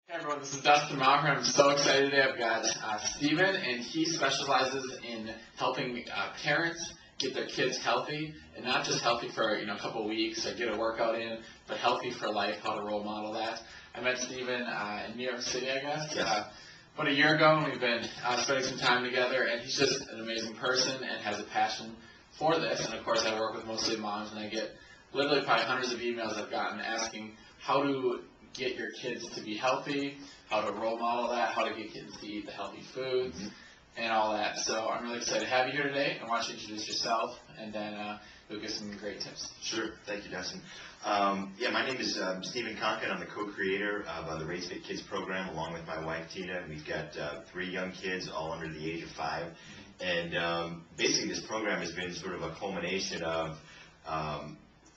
Hey everyone, this is Dustin Maher. I'm so excited today. I've got Steven, and he specializes in helping parents get their kids healthy, and not just healthy for a couple of weeks or get a workout in, but healthy for life, how to role model that. I met Steven in New York City, I guess, about a year ago, and we've been spending some time together, and he's just an amazing person and has a passion for this. And of course, I work with mostly moms, and I get literally probably hundreds of emails I've gotten asking how to get your kids to be healthy, how to role model that, how to get kids to eat the healthy foods, and all that. So I'm really excited to have you here today. I want you to introduce yourself, and then you'll get some great tips. Sure. Thank you, Dustin. My name is Steven Conkin. I'm the co-creator of the Raise Fit Kids program along with my wife, Tina. We've got 3 young kids, all under the age of 5. And basically this program has been sort of a culmination of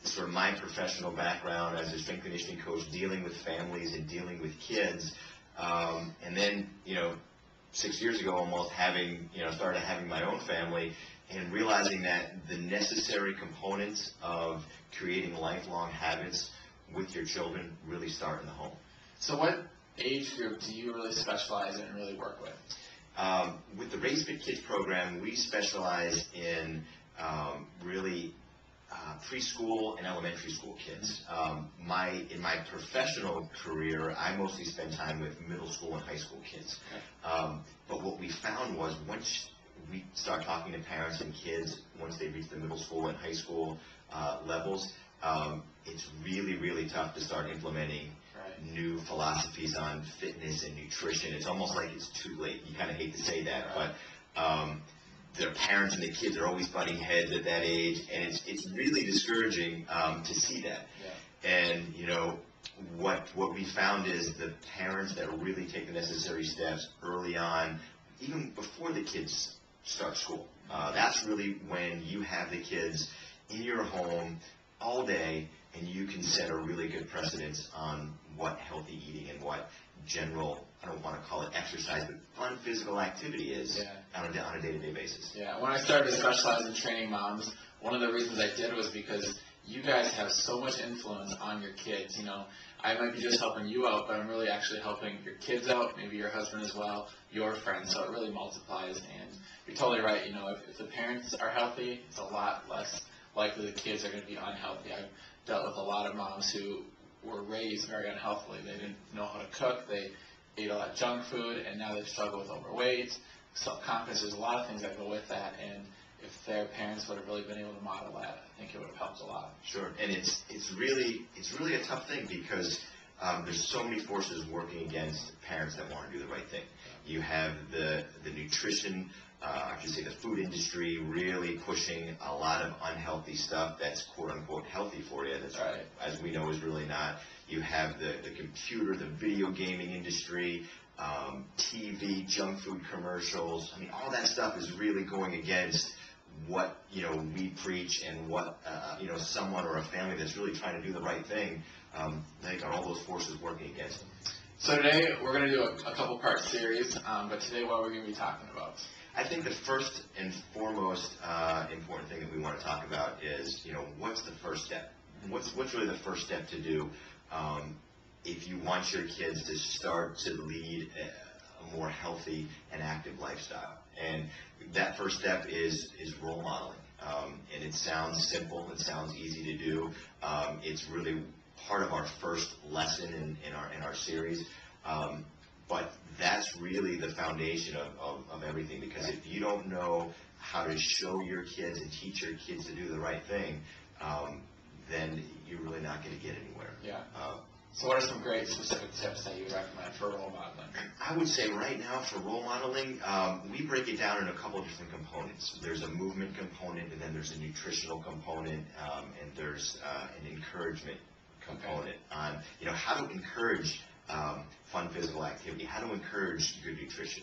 sort of my professional background as a strength conditioning coach, dealing with families and dealing with kids, and then 6 years ago almost started having my own family and realizing that the necessary components of creating lifelong habits with your children really start in the home. So what age group do you really specialize in and really work with? With the Raise Fit Kids program, we specialize in really preschool and elementary school kids. In my professional career, I mostly spend time with middle school and high school kids. But what we found was once we start talking to parents and kids, once they reach the middle school and high school levels, it's really, really tough to start implementing new philosophies on fitness and nutrition. It's almost like it's too late. You kind of hate to say that, but their parents and the kids are always butting heads at that age, and it's really discouraging to see that. And what we found is the parents that really take the necessary steps early on, even before the kids start school. That's really when you have the kids in your home all day, and you can set a really good precedence on what healthy eating and what general, I don't want to call it exercise, but fun physical activity is on a day-to-day basis. Yeah, when I started to specialize in training moms, one of the reasons I did was because you guys have so much influence on your kids. I might be just helping you out, but I'm really actually helping your kids out, maybe your husband as well, your friends, so it really multiplies. And you're totally right, if the parents are healthy, it's a lot less likely the kids are going to be unhealthy. I've dealt with a lot of moms who were raised very unhealthily. They didn't know how to cook, they ate a lot of junk food, and now they struggle with overweight, self-confidence. There's a lot of things that go with that, and if their parents would have really been able to model that, I think it would have helped a lot. Sure, and it's really a tough thing because there's so many forces working against parents that want to do the right thing. You have the nutrition, I should say the food industry really pushing a lot of unhealthy stuff that's quote-unquote healthy for you. That's right, as we know, is really not. You have the computer, the video gaming industry, TV, junk food commercials. I mean, all that stuff is really going against what we preach and what someone or a family that's really trying to do the right thing. They got all those forces working against them. So today we're going to do a couple-part series, but today what we're going to be talking about? I think the first and foremost important thing that we want to talk about is what's the first step? What's really the first step to do if you want your kids to start to lead a more healthy and active lifestyle? And that first step is role modeling. And it sounds simple, it sounds easy to do. It's really part of our first lesson in our series. But that's really the foundation of everything, because if you don't know how to show your kids and teach your kids to do the right thing, then you're really not going to get anywhere. Yeah. So what are some great specific tips that you recommend for role modeling? I would say right now for role modeling, we break it down in a couple of different components. There's a movement component, and then there's a nutritional component, and there's an encouragement component on how to encourage fun physical activity, how to encourage good nutrition.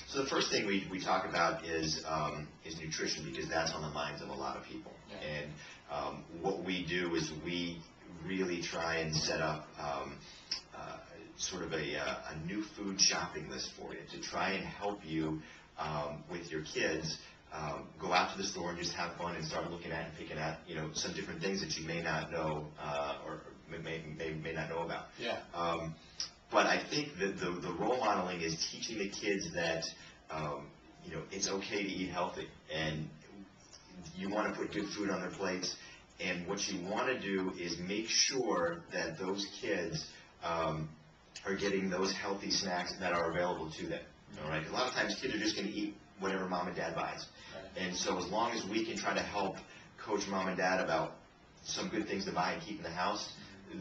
So the first thing we talk about is nutrition, because that's on the minds of a lot of people. And what we do is we really try and set up sort of a new food shopping list for you to try and help you with your kids. Go out to the store and just have fun and start looking at and picking at some different things that you may not know or may not know about. Yeah. But I think that the role modeling is teaching the kids that, it's okay to eat healthy, and you want to put good food on their plates, and what you want to do is make sure that those kids are getting those healthy snacks that are available to them. All right? A lot of times kids are just going to eat whatever mom and dad buys. Right. And so as long as we can try to help coach mom and dad about some good things to buy and keep in the house,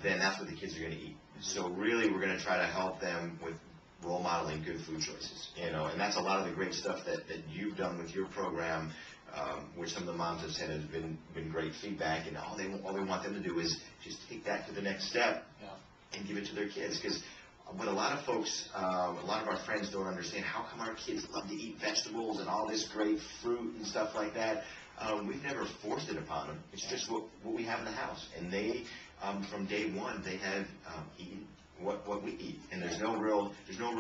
then that's what the kids are going to eat. So really we're going to try to help them with role modeling good food choices, and that's a lot of the great stuff that you've done with your program, which some of the moms have said has been great feedback, and all they want them to do is just take that to the next step and give it to their kids. Because what a lot of folks, a lot of our friends don't understand, how come our kids love to eat vegetables and all this great fruit and stuff like that? We've never forced it upon them. It's just what we have in the house, and they, from day one, they have eaten what we eat, and there's no real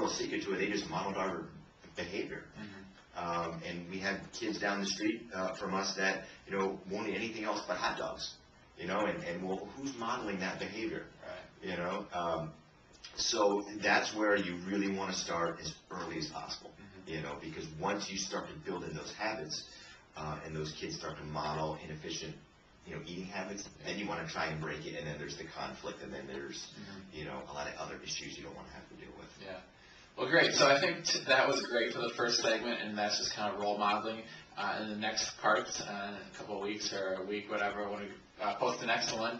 secret to it. They just modeled our behavior. And we have kids down the street from us that won't eat anything else but hot dogs, and well, who's modeling that behavior? Right. So that's where you really want to start as early as possible, because once you start to build in those habits, and those kids start to model inefficient eating habits, then you want to try and break it, and then there's the conflict, and then there's a lot of other issues you don't want to have to deal with. Yeah. Well, great. So I think that was great for the first segment, and that's just kind of role modeling. In the next part, in a couple of weeks or a week, whatever, when we post the next one,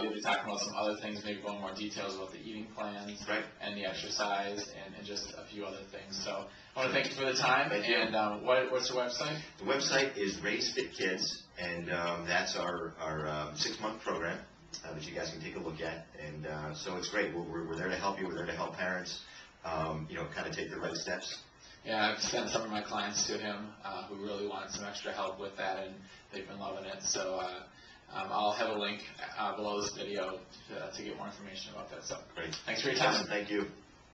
you'll be talking about some other things, maybe going more details about the eating plans, right, and the exercise, and just a few other things. So I want to thank you for the time. And what's the website? The website is Raise Fit Kids, and that's our 6-month program that you guys can take a look at. And so it's great. We're there to help you. We're there to help parents, kind of take the right steps. Yeah, I've sent some of my clients to him who really wanted some extra help with that, and they've been loving it. So I'll have a link below this video to get more information about that. So great. Thanks for your time. Thank you.